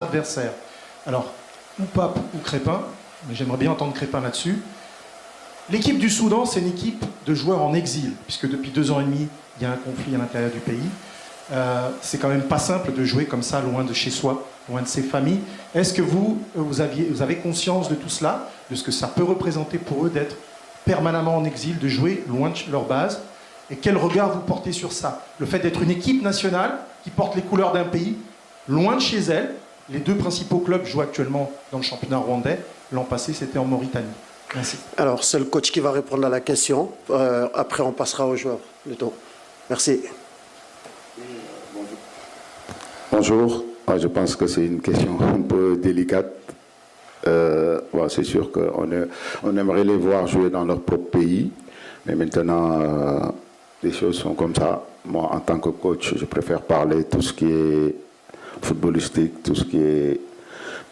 adversaire. Alors, ou Pape ou Crépin, mais j'aimerais bien entendre Crépin là-dessus. L'équipe du Soudan, c'est une équipe de joueurs en exil, puisque depuis 2 ans et demi, il y a un conflit à l'intérieur du pays. C'est quand même pas simple de jouer comme ça, loin de chez soi, loin de ses familles. Est-ce que vous avez conscience de tout cela, de ce que ça peut représenter pour eux d'être permanemment en exil, de jouer loin de leur base? Et quel regard vous portez sur ça? Le fait d'être une équipe nationale qui porte les couleurs d'un pays, loin de chez elle. Les 2 principaux clubs jouent actuellement dans le championnat rwandais. L'an passé, c'était en Mauritanie. Merci. Alors, c'est le coach qui va répondre à la question. Après, on passera aux joueurs plutôt. Merci. Bonjour. Je pense que c'est une question un peu délicate. C'est sûr qu'on aimerait les voir jouer dans leur propre pays. Mais maintenant, les choses sont comme ça. Moi, en tant que coach, je préfère parler tout ce qui est footballistique, tout ce qui est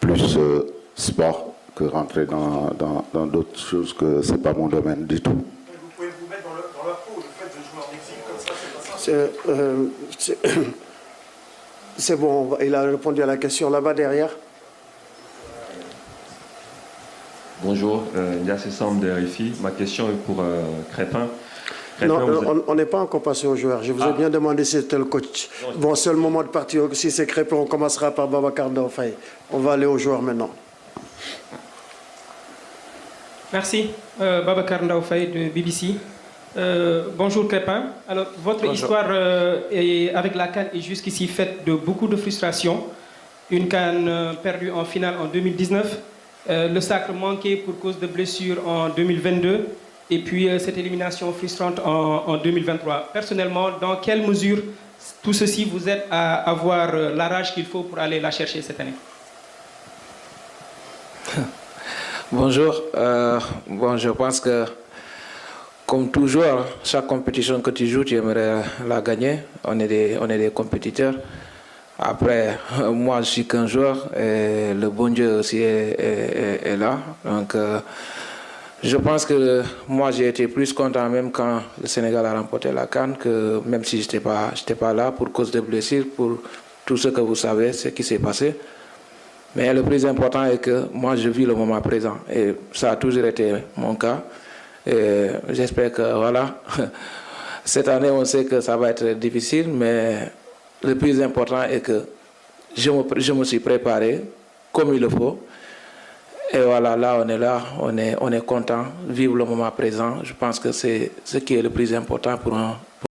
plus sport, que rentrer dans d'autres choses que ce n'est pas mon domaine du tout. Vous pouvez vous mettre dans leur peau, le fait de jouer en exil comme ça, c'est pas simple. C'est bon, il a répondu à la question là-bas derrière. Bonjour, Yassé Sam de RFI. Ma question est pour Crépin. Non, on n'est pas encore passé aux joueurs. Je vous ai bien demandé si c'était le coach. Bon, c'est le moment de partir. Si c'est Crépin, on commencera par Babacar Ndaofaye. On va aller aux joueurs maintenant. Merci, Babacar Ndaofaye de BBC. Bonjour Crépin. Alors, votre histoire avec la CAN est jusqu'ici faite de beaucoup de frustrations. Une CAN perdue en finale en 2019, le sacre manqué pour cause de blessures en 2022, et puis cette élimination frustrante en 2023. Personnellement, dans quelle mesure tout ceci vous aide à avoir la rage qu'il faut pour aller la chercher cette année? Bonjour. Je pense que, comme toujours, chaque compétition que tu joues, tu aimerais la gagner. On est des compétiteurs. Après, moi, je suis qu'un joueur et le bon Dieu aussi est là. Donc, je pense que moi, j'ai été plus content même quand le Sénégal a remporté la CAN, que même si je n'étais pas là pour cause de blessures, pour tout ce que vous savez, ce qui s'est passé. Mais le plus important est que moi, je vis le moment présent. Et ça a toujours été mon cas. Et j'espère que, voilà, cette année, on sait que ça va être difficile, mais le plus important est que je me suis préparé comme il le faut. Et voilà, là, on est content, vivre le moment présent. Je pense que c'est ce qui est le plus important pour un